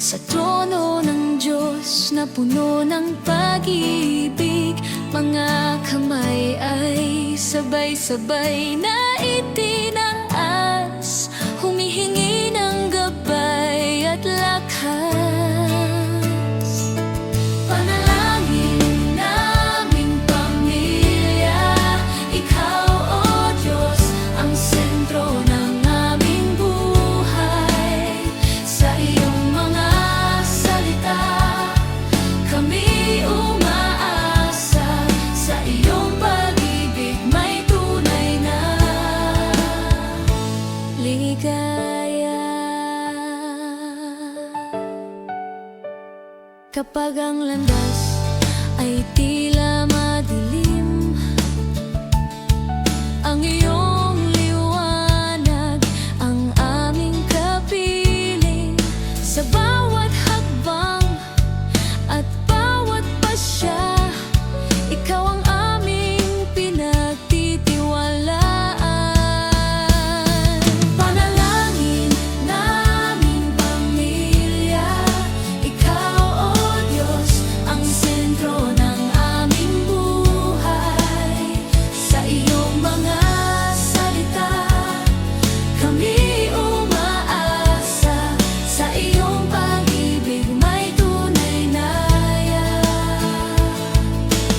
Sa trono ng Diyos na puno ng pag-ibig, mga kamay ay sabay-sabay na itinaas, humihingi ng gabay at lakas. Panalangin naming pamilya, Ikaw, O Diyos, ang sentro ng aming buhay. Sa iyong mga salita kami umaasa, sa iyong pag-ibig may tunay na ligaya. Kapag ang landas ay tila madilim, ang iyong liwanag ang aming kapiling. Sa bawat hakbang at bawat pasya, Ikaw ang aming pinagtitiwalaan. Panalangin naming pamilya, Ikaw, O Diyos, ang sentro ng aming buhay. Sa iyong mga salita kami umaasa, sa iyong pag-ibig may tunay na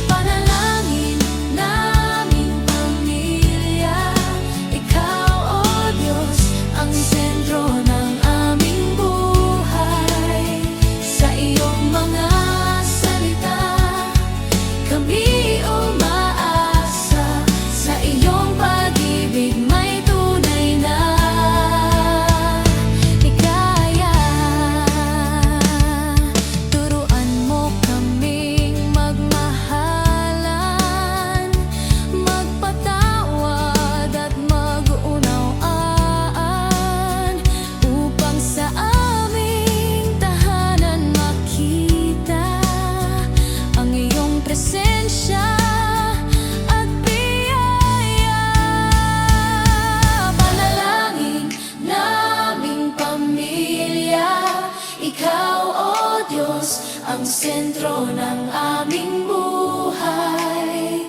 panalangin naming pamilya, Ikaw, O Diyos, ang sentro ng aming buhay. Sa iyong mga salita kami umaasa, sa iyong pag-ibig may tunay na ligaya. Turuan mo kaming magmahalan, magpatawad at mag-unawaan, upang sa aming tahanan makita ang iyong presensya at biyaya. Panalangin naming pamilya, Ikaw, O Diyos, ang sentro ng aming buhay.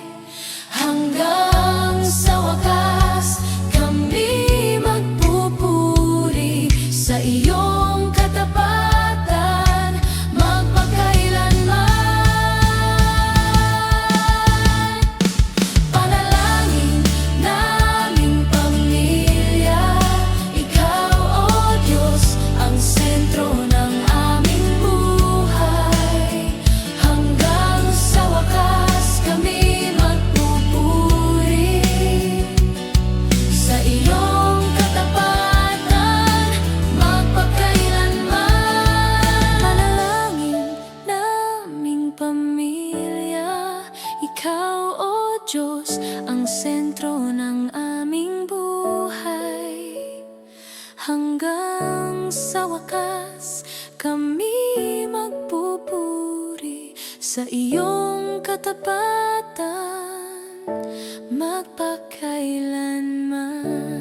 Hanggang sa wakas kami magpupuri sa iyong katapatan magpakailanman. Panalangin naming pamilya, Ikaw, O Diyos, ang sentro ng aming buhay. Hanggang sa wakas kami magpupuri sa iyong katapatan magpakailanman. Panalangin naming pamilya, Ikaw, O Diyos, ang sentro ng aming buhay. Hanggang sa wakas kami magpupuri sa iyong katapatan magpakailanman.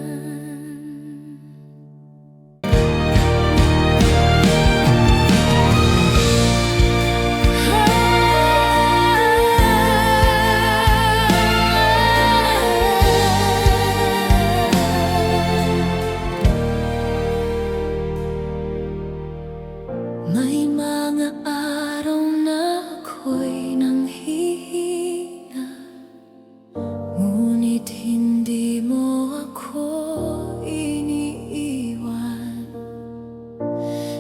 May mga araw na ako'y nanghihina, ngunit hindi mo ako iniiwan.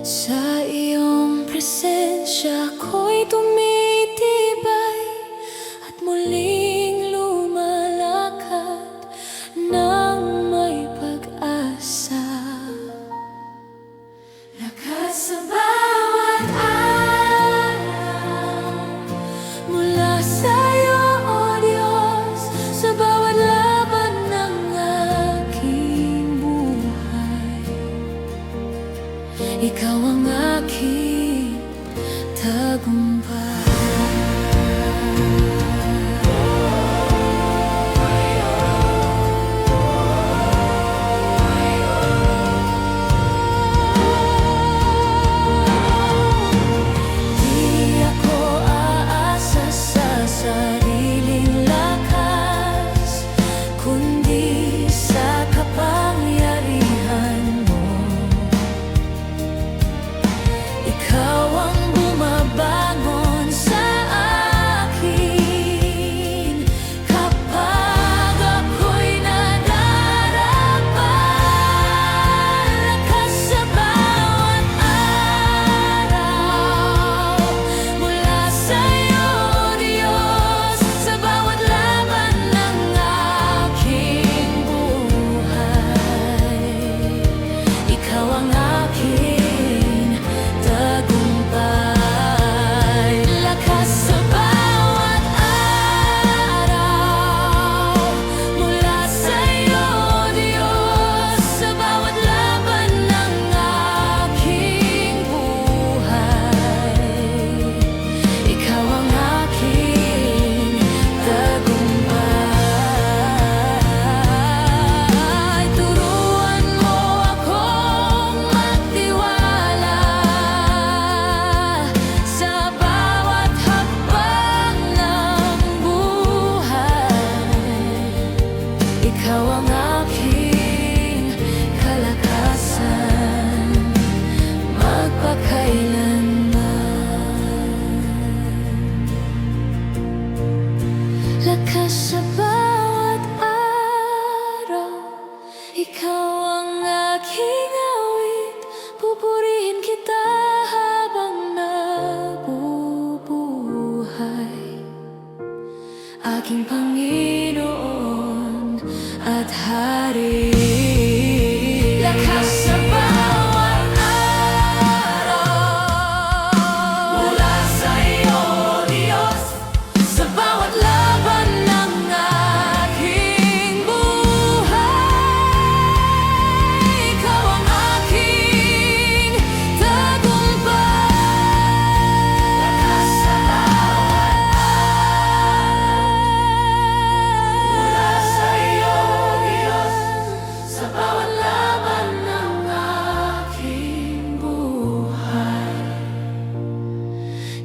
Sa iyong presensya ako'y tumitibay at muling lumalakad ng may pag-asa. Lakas sa bawat araw mula sa'yo, O Diyos, sa bawat laban ng aking buhay. Ikaw ang aking tagumpay.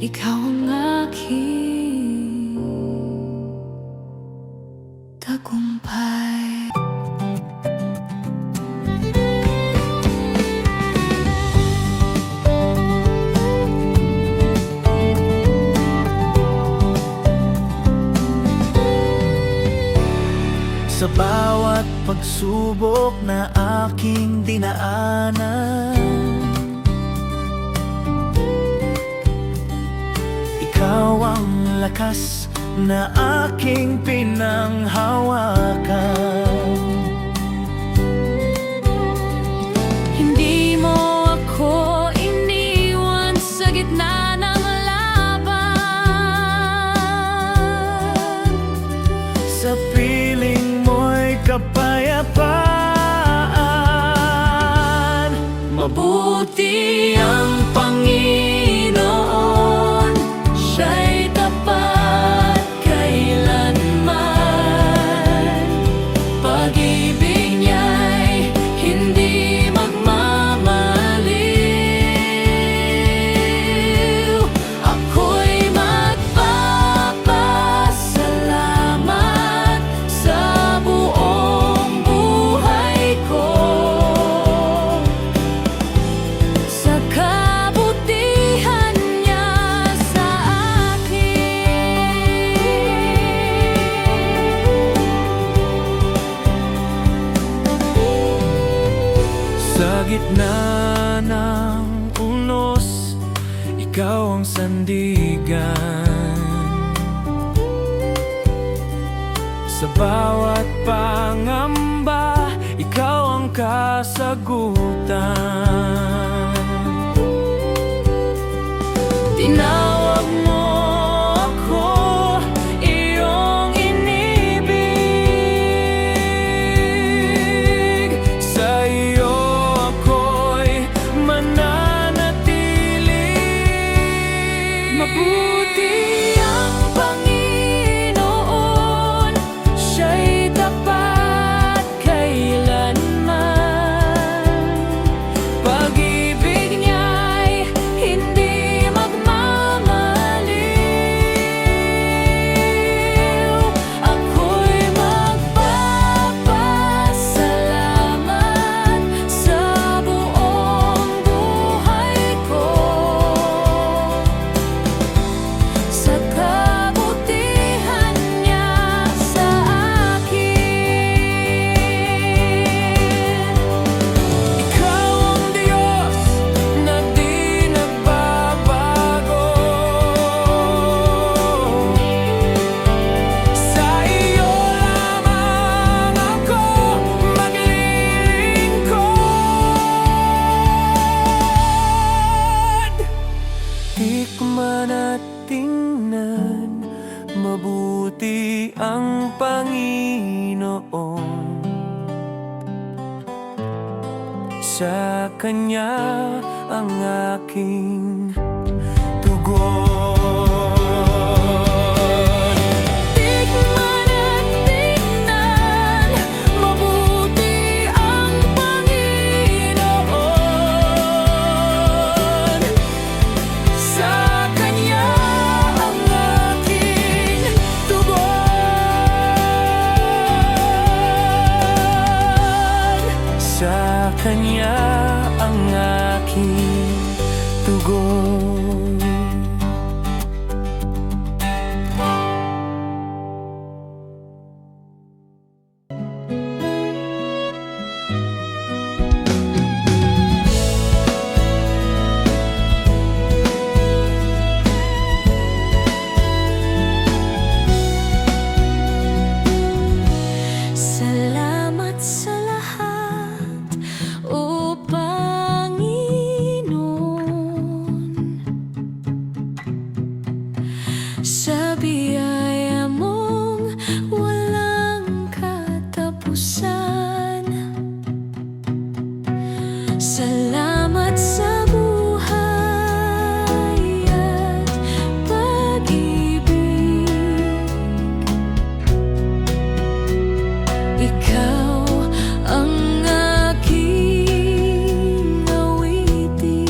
ikaw ang aking tagumpay. Sa bawat pagsubok na aking dinaanan, ikaw ang lakas na aking pinanghawakan. Hindi mo ako iniwan sa gitna ng laban. Sa piling mo'y kapayapaan. Mabuti ang Panginoon, siya'y tapat kailanman. Pag-ibig niya'y hindi magmamaliw. Ako'y magpapasalamat sa buong buhay ko sa kabutihan niya sa akin. Sa gitna ng unos, ikaw ang sandigan. Sa bawat pangamba, ikaw ang kasagutan. Tinawag mo ako, iyong inibig. Sa iyo ako'y mananatili. Mabuti ang Panginoon, siya'y tapat kailanman. Pag-ibig niya'y hindi magmamaliw. Ako'y magpapasalamat sa buong buhay ko sa kabutihan niya sa akin. Ikaw ang Diyos na di nagbabago. Sa iyo lamang ako maglilingkod. Tikman at tingnan, mabuti ang Panginoon. Sa Kanya ang aking tugon. Tikman at tingnan, mabuti ang Panginoon. Sa Kanya ang aking tugon. Sa Kanya ang aking tugon. Salamat sa lahat, O Panginoon, sa biyaya mong walang katapusan. Salamat sa buhay at pag-ibig. Ikaw ang aking awitin.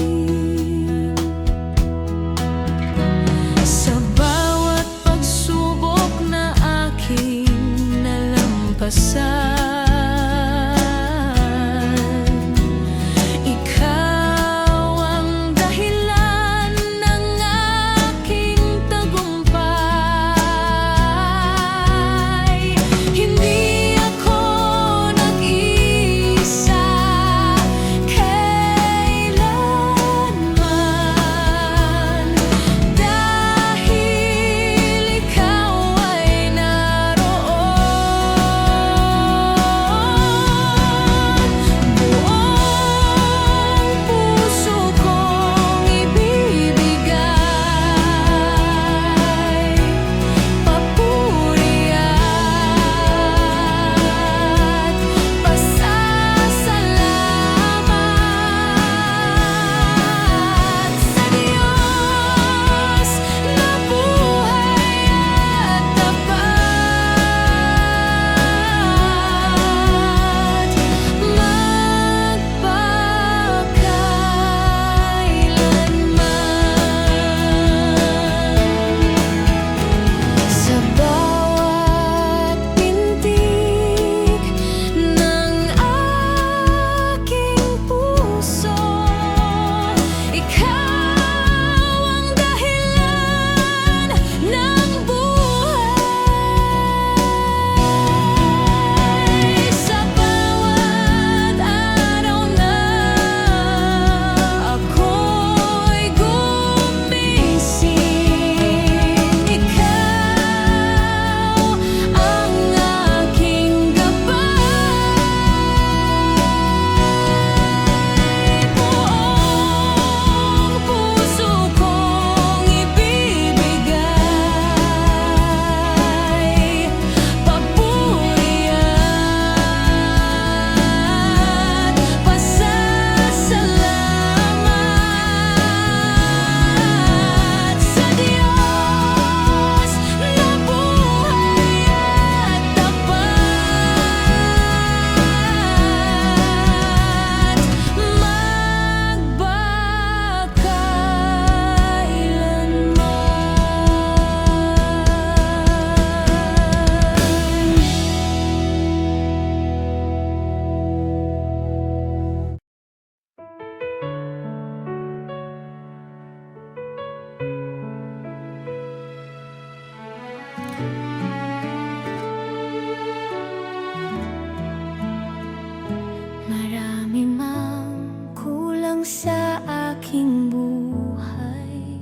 sa aking buhay.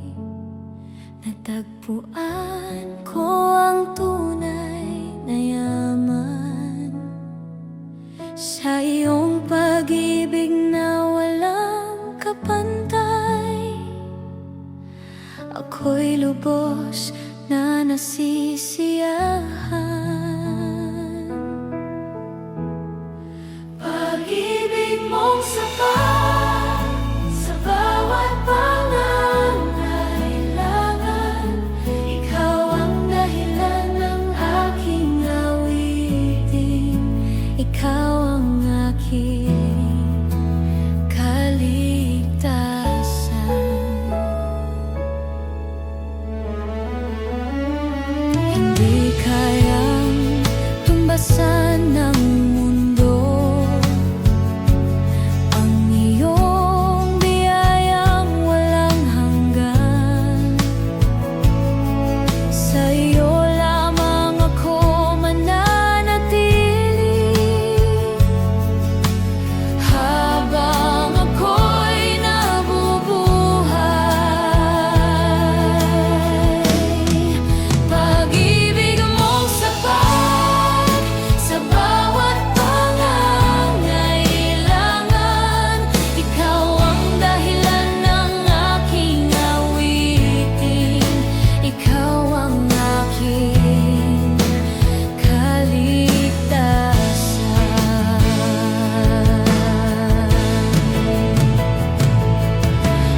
Natagpuan ko ang tunay na yaman sa iyong pag-ibig na walang kapantay. Ako'y lubos na nasisiyahan. Pag-ibig mong sapat sa bawat pangangailangan. Ikaw ang dahilan ng aking awitin. Ikaw ang aking kaligtasan. Hindi kayang tumbasan ng mundo ang iyong biyayang walang hanggan. Sa iyo lamang ako mananatili habang ako'y nabubuhay. Pag-ibig mong sapat sa bawat pangangailangan. Ikaw ang dahilan ng aking awitin. Ikaw ang aking kaligtasan.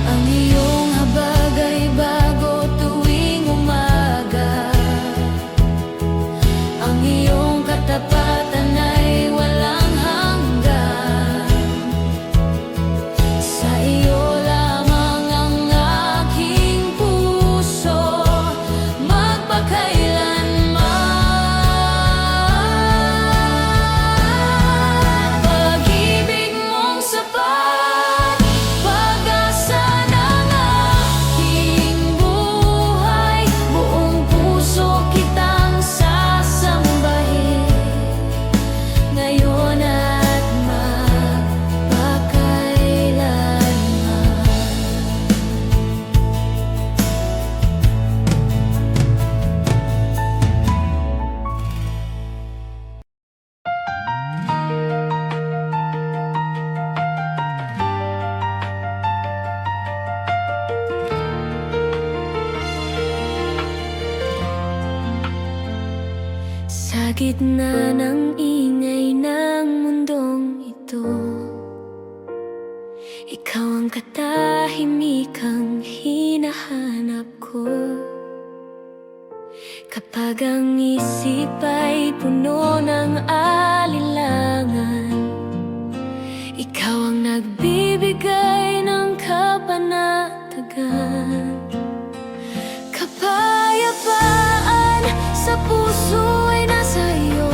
Ang iyong habag ay bago tuwing umaga. Ang iyong katapatan ay walang hanggan. Sa iyo lamang ang aking puso magpakailanman. Pag-ibig mong sapat, pag-asa ng aking buhay. Buong puso kitang sasambahin ngayon at magpakailanman. Sa gitna ng ingay ng mundong ito, ikaw ang katahimikang hinahanap ko. Kapag ang isip ay puno ng alinlangan, ikaw ang nagbibigay ng kapanatagan. Kapayapaan sa puso ay nasa iyo.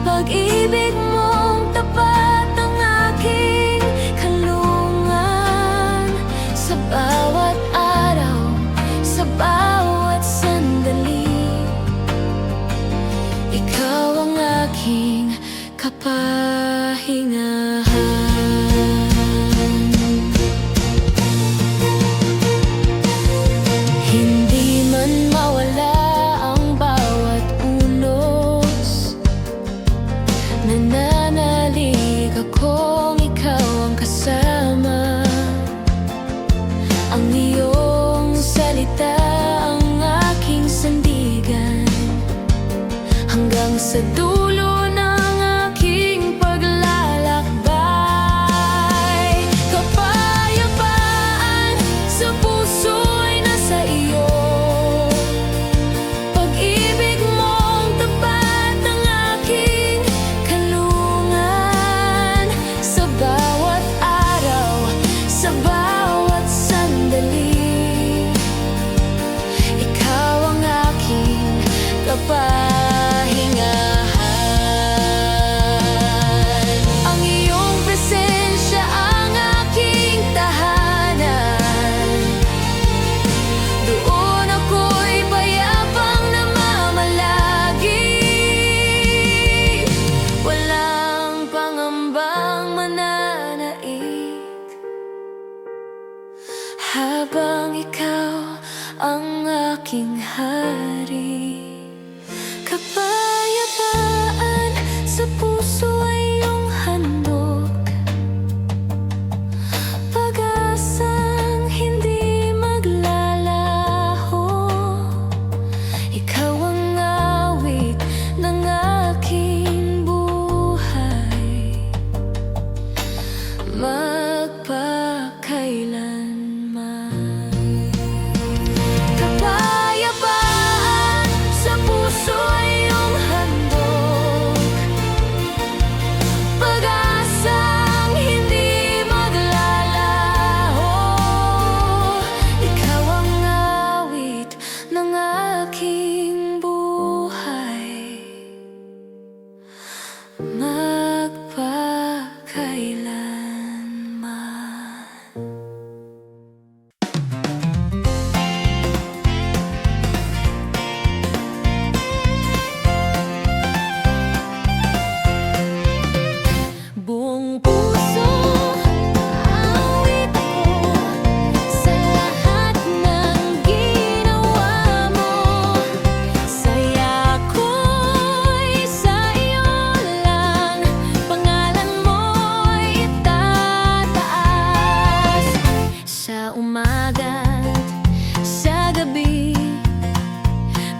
Pag-ibig mong tapat ang aking kalungan. Sa bawat araw, sa bawat sandali, ikaw ang aking kapahingahan. Hindi man mawala ang bawat unos, nananalig akong ikaw ang kasama. Ang iyong salita ang aking sandigan hanggang sa dulo ng aking paglalakbay. Kapayapaan sa puso ay nasa iyo. Pag-ibig mong tapat ang aking kalungan. Sa bawat araw, sa bawat sandali, ikaw ang aking kapahingahan. Ang iyong presensya ang aking tahanan. Doon ako'y payapang namamalagi. Walang pangambang mananait. habang ikaw ang aking hari. Kapayapaan sa puso ay iyong handog, pag-asang hindi maglalaho. Ikaw ang awit ng aking buhay, magpakailanman. Kapayapaan sa puso ay iyong handog, pag-asang hindi maglalaho. Ikaw ang awit ng aking buhay, magpakailanman. Buong puso, awit ako sa lahat ng ginawa mo. Saya ko'y sa iyo lang, pangalan mo'y itataas. Sa umaga't sa gabi,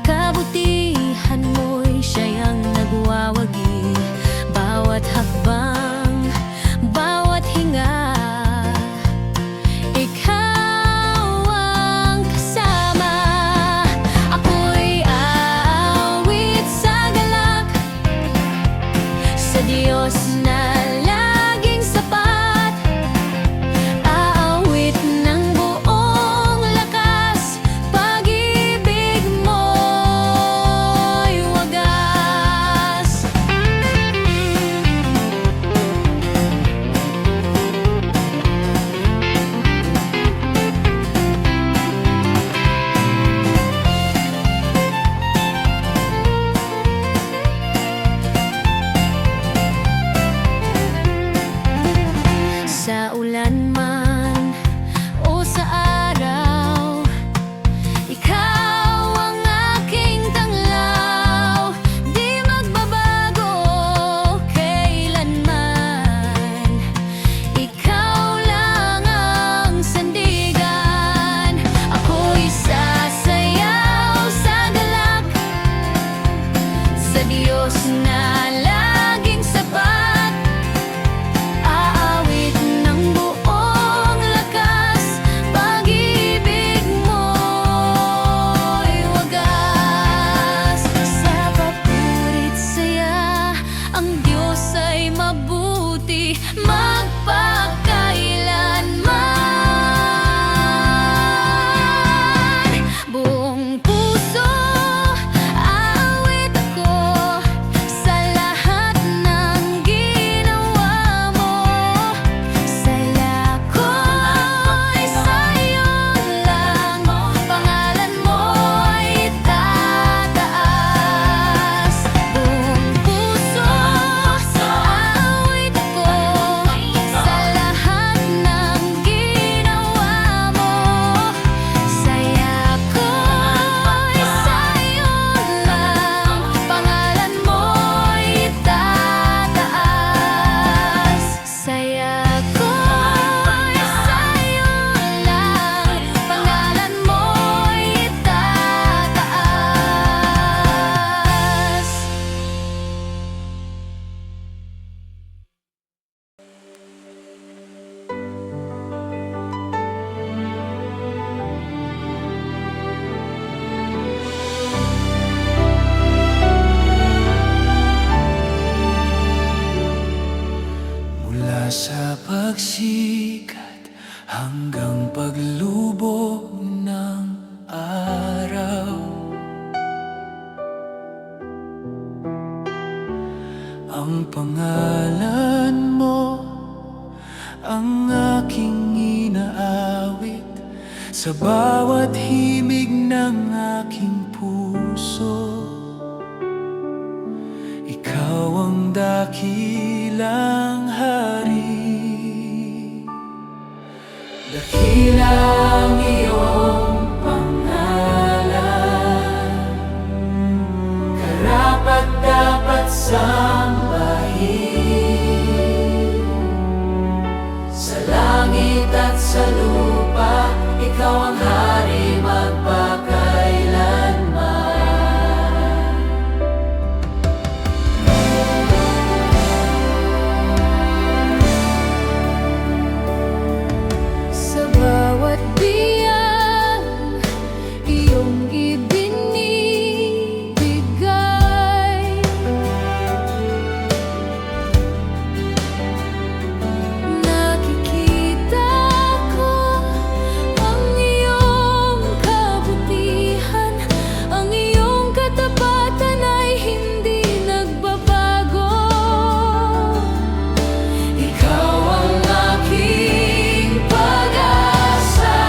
kabutihan mo'y siyang nagwawagi. Bawat hakbang, bawat hinga, ikaw ang kasama. Ako'y aawit sa galak, sa Diyos na laging sapat. Aawit ng buong lakas, pag-ibig mo'y wagas. Sa ulan man o sa araw, ikaw ang aking tanglaw. Di magbabago kailanman, ikaw lang ang sandigan. Ako'y sasayaw sa galak, sa Diyos na laging sapat. Aawit ng buong lakas, pag-ibig mo'y wagas. Sa papurit saya, ang Diyos ay mabuti, magpakailanman. Buong puso, aawit ako sa lahat ng ginawa mo. Saya ko'y sa iyo lang, pangalan mo'y itataas. Buong puso, aawit ako sa lahat ng ginawa mo. Saya ko'y sa iyo lang, pangalan mo'y itataas. Saya ko'y sa iyo lang, pangalan mo'y itataas. Mula sa pagsikat hanggang paglubog ng araw, ang pangalan mo ang aking inaawit sa bawat himig ng aking puso. Ikaw ang dakilang hari, dakilang langit at sa lupa, ikaw ang hari magpakailanman. Sa bawat biyang iyong ibinibigay, nakikita ko ang iyong kabutihan, ang iyong katapatan ay hindi nagbabago. Ikaw ang aking pag-asa,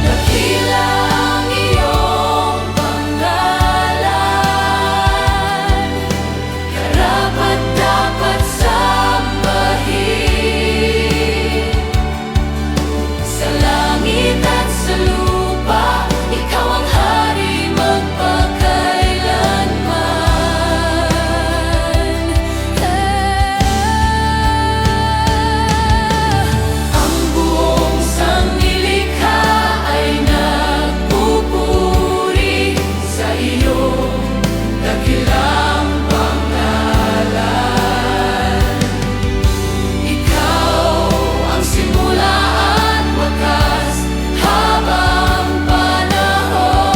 dakila ang iyong pangalan, karapat-dapat sambahin. Sa langit at sa lupa, ikaw ang hari magpakailanman. Ang buong sanglilikha ay nagpupuri sa iyong dakilang pangalan. Ikaw ang simula at wakas habang panahon.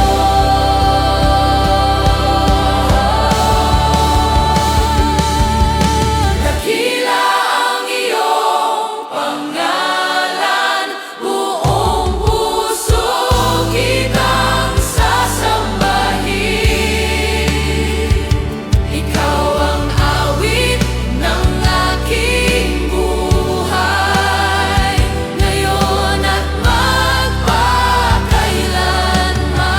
Dakila ang iyong pangalan, buong puso kitang sasambahin. Ikaw ang awit ng aking buhay, ngayon at magpakailanman.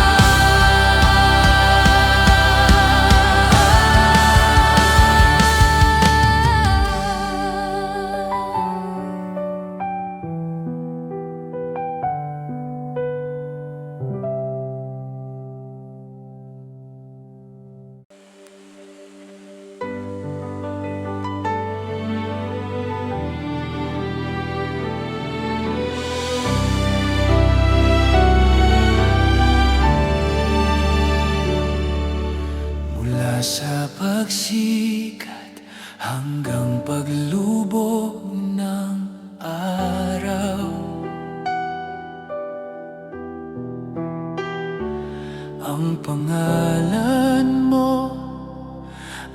Mula sa pagsikat hanggang paglubog ng araw, ang pangalan mo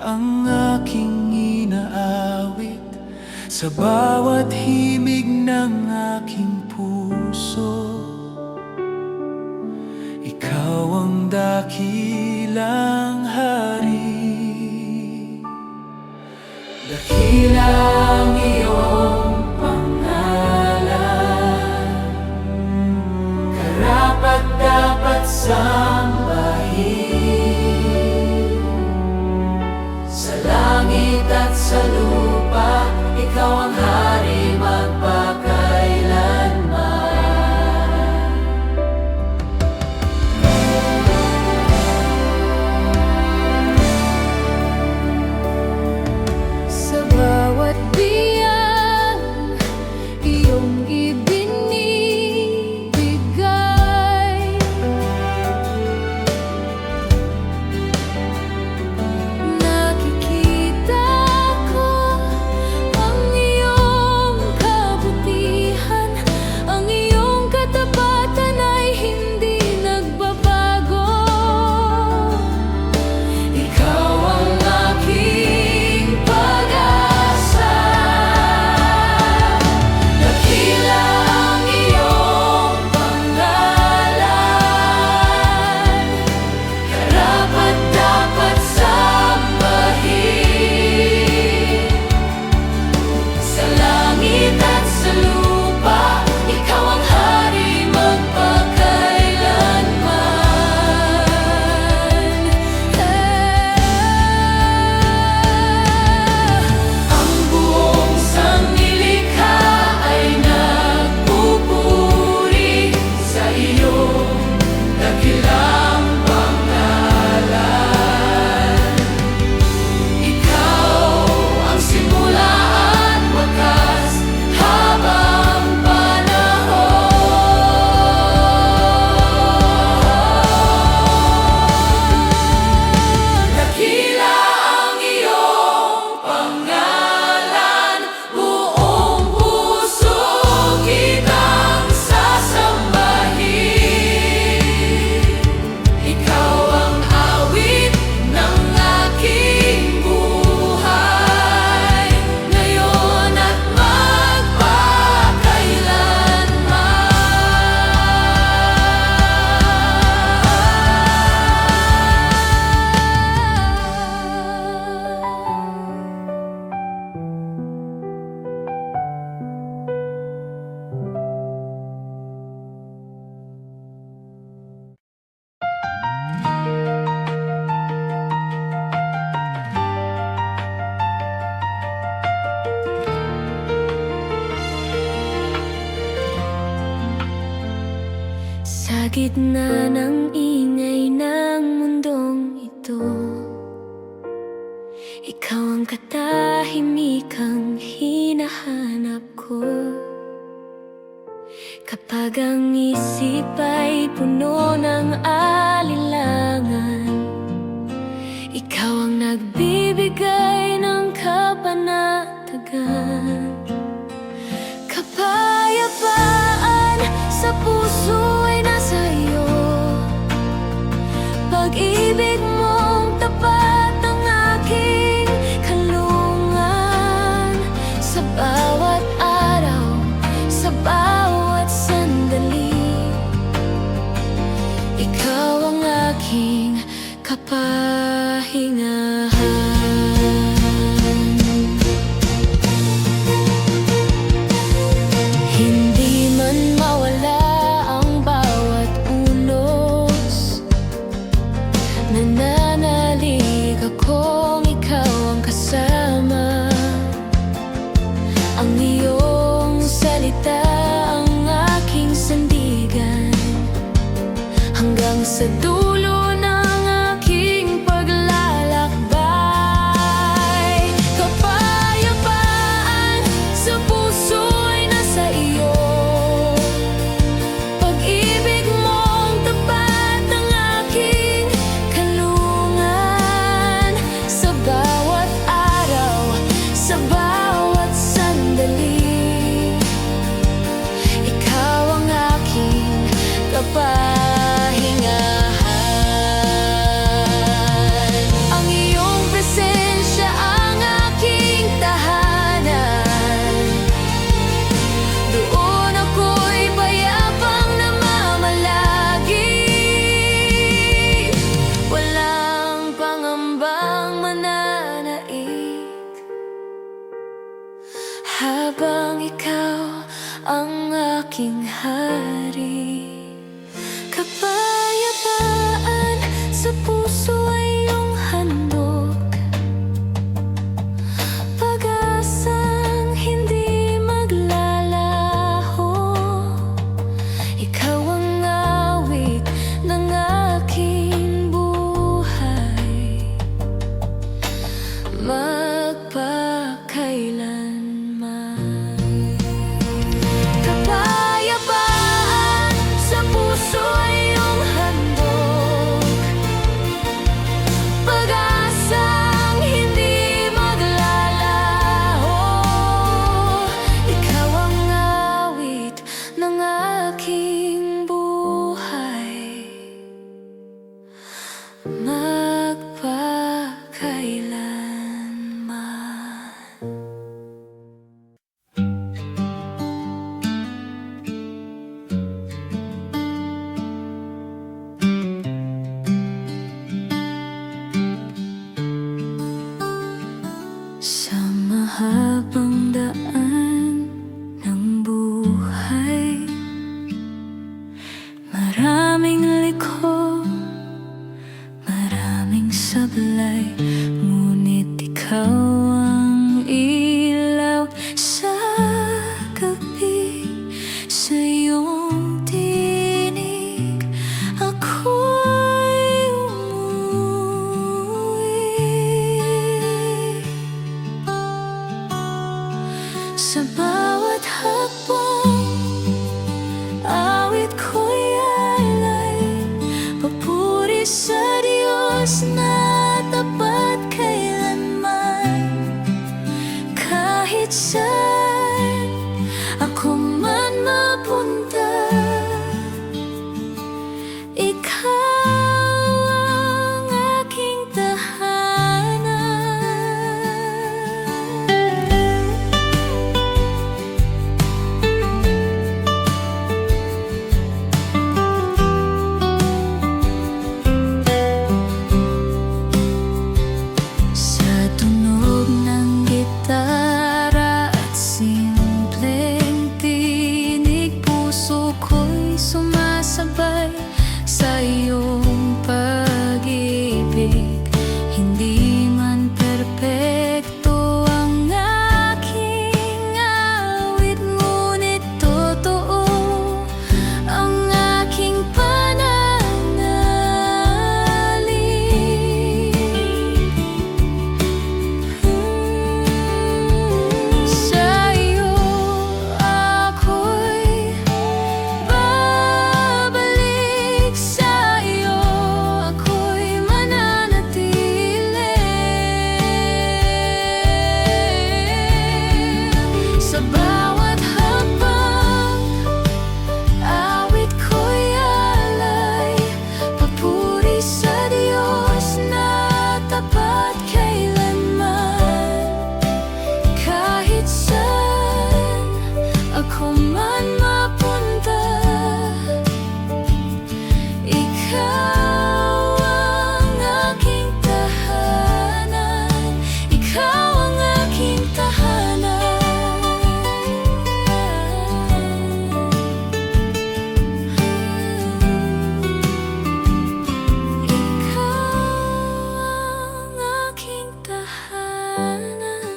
ang aking inaawit sa bawat himig ng aking puso. Ikaw ang dakilang hari, dakila ang iyong pangalan, karapat-dapat sambahin. Sa langit at sa lupa, ikaw ang hari magpakailanman. Sa bawat gitna ng ingay ng mundong ito, ikaw ang katahimikang hinahanap ko. Kapag ang isip ay puno ng alinlangan, ikaw ang nagbibigay ng kapanatagan. Kapayapaan sa puso ay nasa iyo, pag-ibig mong tapat ang aking kalungan. Sa bawat araw, sa bawat sandali, ikaw ang aking kapahingahan. Hindi man mawala ang bawat unos, nananalig akong ikaw ang kasama. Ang iyong salita ang aking sandigan, hanggang sa dulo ng aking paglalakbay. Kapayapaan sa puso ay nasa iyo, pag-ibig mong tapat ang aking kalungan. Sa bawat araw, sa bawat sandali, ikaw ang aking kapahingahan. Ang iyong presensya ang aking tahanan, doon ako'y payapang namamalagi. Walang pangambang mananaig, habang ikaw ang aking hari. Kapayapaan sa puso ay iyong handog, pag-asang hindi maglalaho. Ikaw ang awit ng aking buhay, magpakailanman. Kapayapaan sa puso ay iyong handog, ako man mapunta, ikaw ang aking tahanan, ikaw ang aking tahanan. Ikaw ang aking tahanan.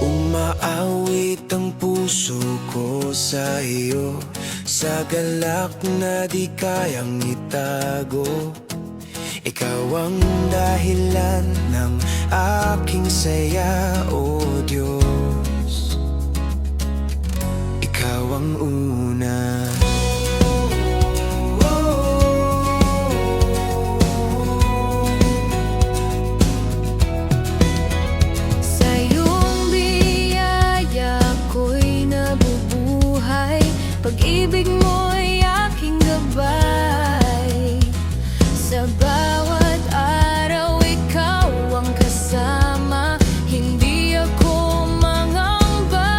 Umaawit ang puso ko sa iyo, sa galak na di kayang itago. Ikaw ang dahilan ng aking saya, o Diyos. Ikaw ang una. Sa iyong biyaya ko'y nabubuhay, pag-ibig mo'y aking gabay. Sa bawat araw ikaw ang kasama, hindi ako mangamba.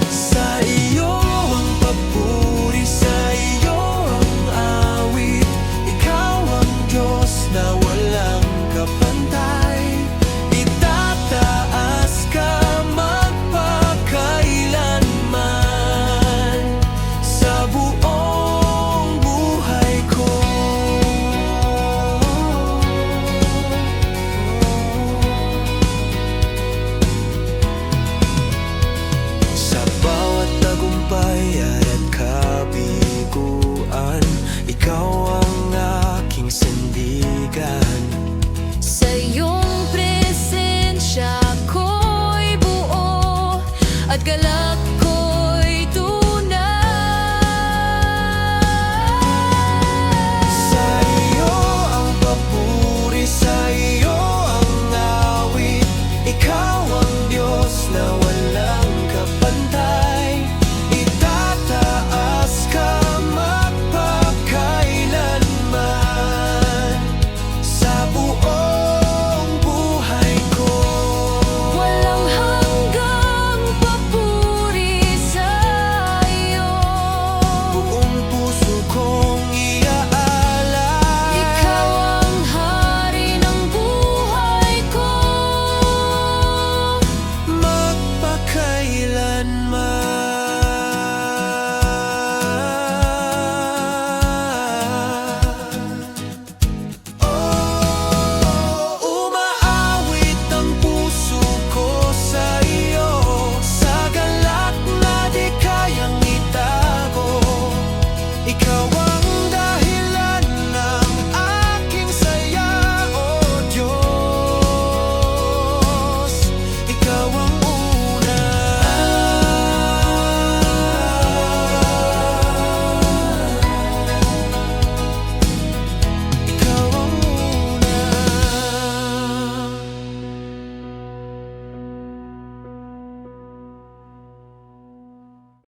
Sa iyo ang papuri, sa iyo ang awit. Ikaw ang Diyos na walang kapantay. Itataas ka magpakailanman sa buong buhay ko. Sa bawat tagumpay at kabiguan, ikaw ang aking sandigan. Sa iyong presensya ko'y buo at galak.